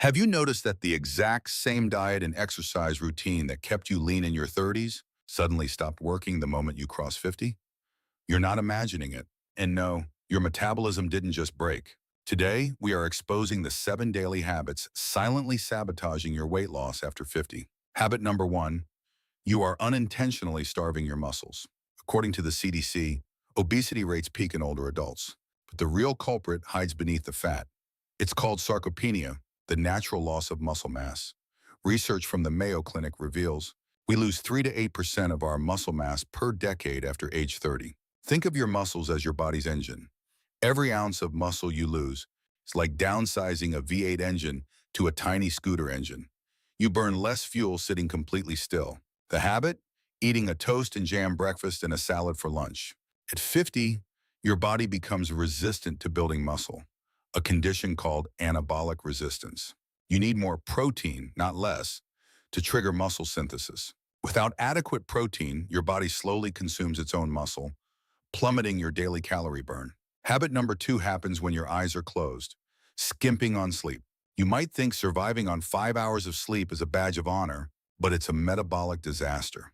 Have you noticed that the exact same diet and exercise routine that kept you lean in your 30s suddenly stopped working the moment you cross 50? You're not imagining it. And no, your metabolism didn't just break. Today, we are exposing the 7 daily habits silently sabotaging your weight loss after 50. Habit number 1, you are unintentionally starving your muscles. According to the CDC, obesity rates peak in older adults, but the real culprit hides beneath the fat. It's called sarcopenia, the natural loss of muscle mass. Research from the Mayo Clinic reveals we lose 3 to 8% of our muscle mass per decade after age 30. Think of your muscles as your body's engine. Every ounce of muscle you lose is like downsizing a V8 engine to a tiny scooter engine. You burn less fuel sitting completely still. The habit? Eating a toast and jam breakfast and a salad for lunch. At 50, your body becomes resistant to building muscle, a condition called anabolic resistance. You need more protein, not less, to trigger muscle synthesis. Without adequate protein, your body slowly consumes its own muscle, plummeting your daily calorie burn. Habit number 2 happens when your eyes are closed, skimping on sleep. You might think surviving on 5 hours of sleep is a badge of honor, but it's a metabolic disaster.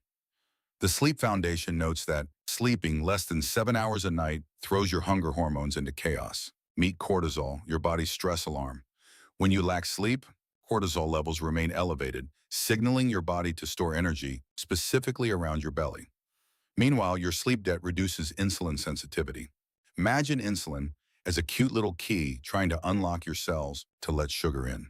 The Sleep Foundation notes that sleeping less than 7 hours a night throws your hunger hormones into chaos. Meet cortisol, your body's stress alarm. When you lack sleep, cortisol levels remain elevated, signaling your body to store energy, specifically around your belly. Meanwhile, your sleep debt reduces insulin sensitivity. Imagine insulin as a cute little key trying to unlock your cells to let sugar in.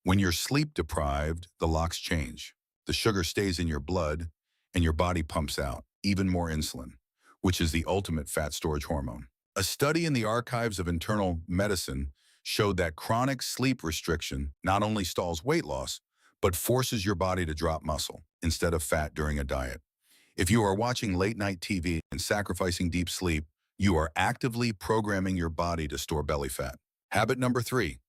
When you're sleep deprived, the locks change. The sugar stays in your blood, and your body pumps out even more insulin, which is the ultimate fat storage hormone. A study in the archives of internal medicine showed that chronic sleep restriction not only stalls weight loss, but forces your body to drop muscle instead of fat during a diet. If you are watching late-night TV and sacrificing deep sleep, you are actively programming your body to store belly fat. Habit number 3,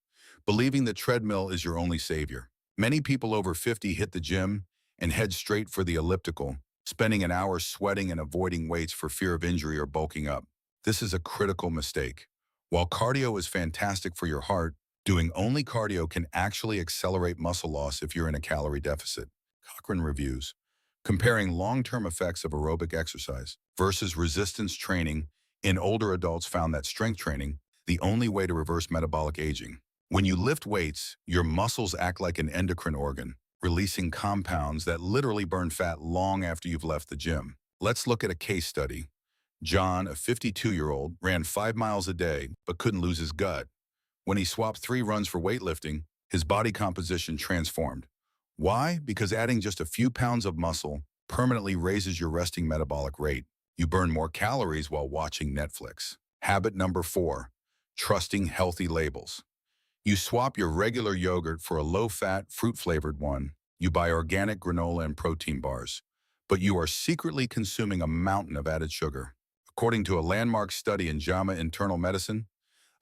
believing the treadmill is your only savior. Many people over 50 hit the gym and head straight for the elliptical, spending an hour sweating and avoiding weights for fear of injury or bulking up. This is a critical mistake. While cardio is fantastic for your heart, doing only cardio can actually accelerate muscle loss if you're in a calorie deficit. Cochrane reviews, comparing long-term effects of aerobic exercise versus resistance training in older adults, found that strength training, the only way to reverse metabolic aging. When you lift weights, your muscles act like an endocrine organ, releasing compounds that literally burn fat long after you've left the gym. Let's look at a case study. John, a 52-year-old, ran 5 miles a day but couldn't lose his gut. When he swapped 3 runs for weightlifting, his body composition transformed. Why? Because adding just a few pounds of muscle permanently raises your resting metabolic rate. You burn more calories while watching Netflix. Habit number 4, trusting healthy labels. You swap your regular yogurt for a low-fat, fruit-flavored one. You buy organic granola and protein bars, but you are secretly consuming a mountain of added sugar. According to a landmark study in JAMA Internal Medicine,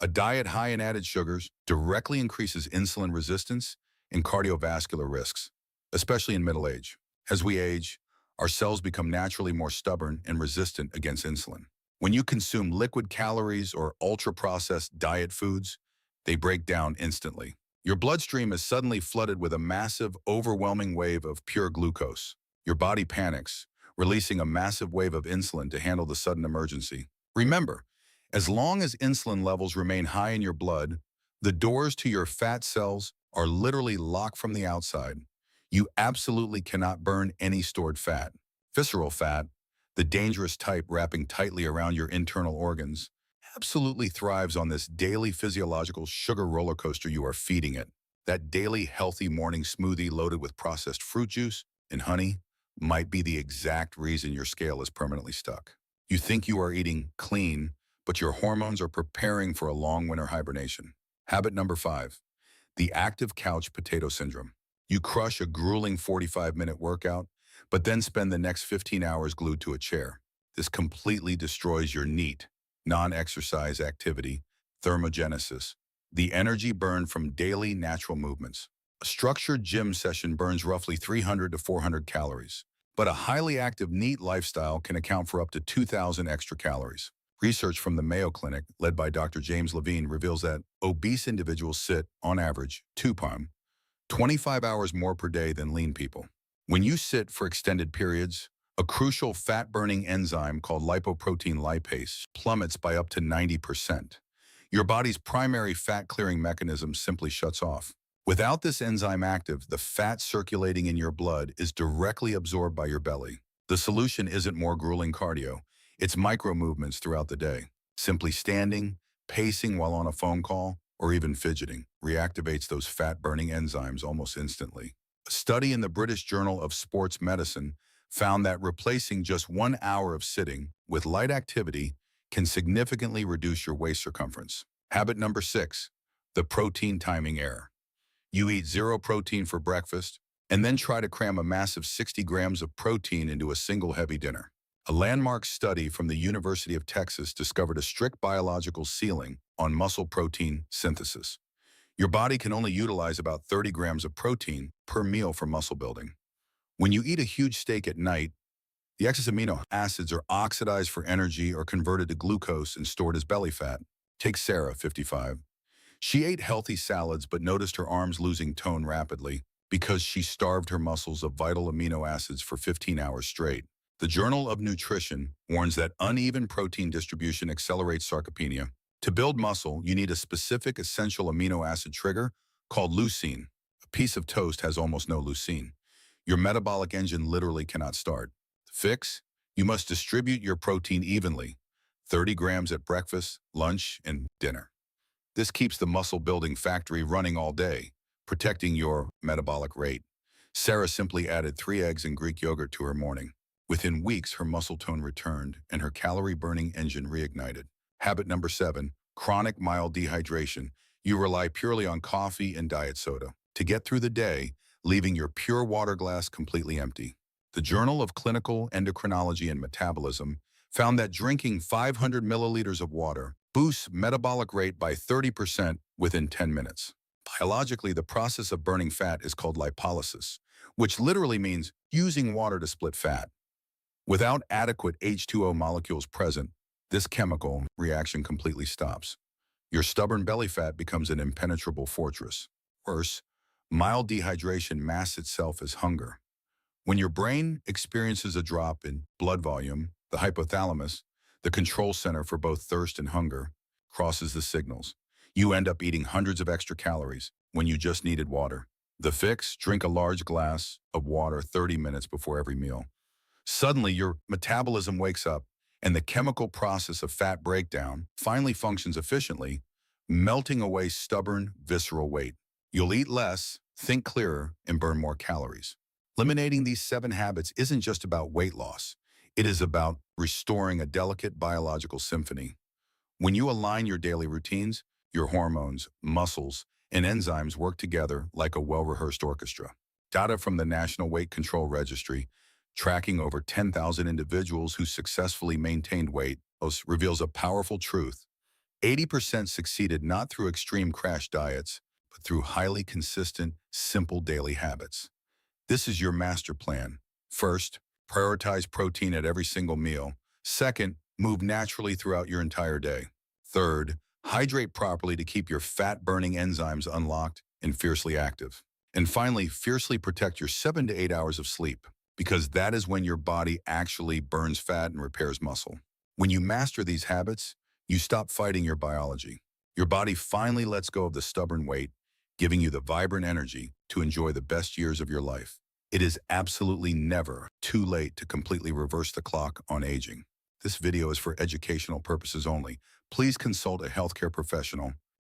a diet high in added sugars directly increases insulin resistance and cardiovascular risks, especially in middle age. As we age, our cells become naturally more stubborn and resistant against insulin. When you consume liquid calories or ultra-processed diet foods, they break down instantly. Your bloodstream is suddenly flooded with a massive, overwhelming wave of pure glucose. Your body panics, releasing a massive wave of insulin to handle the sudden emergency. Remember, as long as insulin levels remain high in your blood, the doors to your fat cells are literally locked from the outside. You absolutely cannot burn any stored fat. Visceral fat, the dangerous type wrapping tightly around your internal organs, absolutely thrives on this daily physiological sugar roller coaster you are feeding it. That daily healthy morning smoothie loaded with processed fruit juice and honey might be the exact reason your scale is permanently stuck. You think you are eating clean, but your hormones are preparing for a long winter hibernation. Habit number 5, the active couch potato syndrome. You crush a grueling 45-minute workout, but then spend the next 15 hours glued to a chair. This completely destroys your NEAT, non-exercise activity, thermogenesis, the energy burned from daily natural movements. A structured gym session burns roughly 300 to 400 calories, but a highly active NEAT lifestyle can account for up to 2,000 extra calories. Research from the Mayo Clinic, led by Dr. James Levine, reveals that obese individuals sit, on average, 2 p.m. 25 hours more per day than lean people. When you sit for extended periods, a crucial fat-burning enzyme called lipoprotein lipase plummets by up to 90%. Your body's primary fat-clearing mechanism simply shuts off. Without this enzyme active, the fat circulating in your blood is directly absorbed by your belly. The solution isn't more grueling cardio, it's micro-movements throughout the day. Simply standing, pacing while on a phone call, or even fidgeting reactivates those fat-burning enzymes almost instantly. A study in the British Journal of Sports Medicine found that replacing just 1 hour of sitting with light activity can significantly reduce your waist circumference. Habit number 6, the protein timing error. You eat zero protein for breakfast and then try to cram a massive 60 grams of protein into a single heavy dinner. A landmark study from the University of Texas discovered a strict biological ceiling on muscle protein synthesis. Your body can only utilize about 30 grams of protein per meal for muscle building. When you eat a huge steak at night, the excess amino acids are oxidized for energy or converted to glucose and stored as belly fat. Take Sarah, 55. She ate healthy salads but noticed her arms losing tone rapidly because she starved her muscles of vital amino acids for 15 hours straight. The Journal of Nutrition warns that uneven protein distribution accelerates sarcopenia. To build muscle, you need a specific essential amino acid trigger called leucine. A piece of toast has almost no leucine. Your metabolic engine literally cannot start. The fix? You must distribute your protein evenly, 30 grams at breakfast, lunch, and dinner. This keeps the muscle-building factory running all day, protecting your metabolic rate. Sarah simply added 3 eggs and Greek yogurt to her morning. Within weeks, her muscle tone returned and her calorie-burning engine reignited. Habit number 7, chronic mild dehydration. You rely purely on coffee and diet soda to get through the day, leaving your pure water glass completely empty. The Journal of Clinical Endocrinology and Metabolism found that drinking 500 milliliters of water boosts metabolic rate by 30% within 10 minutes. Biologically, the process of burning fat is called lipolysis, which literally means using water to split fat. Without adequate H2O molecules present, this chemical reaction completely stops. Your stubborn belly fat becomes an impenetrable fortress. Worse, mild dehydration masks itself as hunger. When your brain experiences a drop in blood volume, the hypothalamus, the control center for both thirst and hunger, crosses the signals. You end up eating hundreds of extra calories when you just needed water. The fix? Drink a large glass of water 30 minutes before every meal. Suddenly, your metabolism wakes up and the chemical process of fat breakdown finally functions efficiently, melting away stubborn, visceral weight. You'll eat less, think clearer, and burn more calories. Eliminating these 7 habits isn't just about weight loss. It is about restoring a delicate biological symphony. When you align your daily routines, your hormones, muscles, and enzymes work together like a well-rehearsed orchestra. Data from the National Weight Control Registry, tracking over 10,000 individuals who successfully maintained weight, reveals a powerful truth. 80% succeeded not through extreme crash diets, but through highly consistent, simple daily habits. This is your master plan. First, prioritize protein at every single meal. Second, move naturally throughout your entire day. Third, hydrate properly to keep your fat-burning enzymes unlocked and fiercely active. And finally, fiercely protect your 7 to 8 hours of sleep, because that is when your body actually burns fat and repairs muscle. When you master these habits, you stop fighting your biology. Your body finally lets go of the stubborn weight, giving you the vibrant energy to enjoy the best years of your life. It is absolutely never too late to completely reverse the clock on aging. This video is for educational purposes only. Please consult a healthcare professional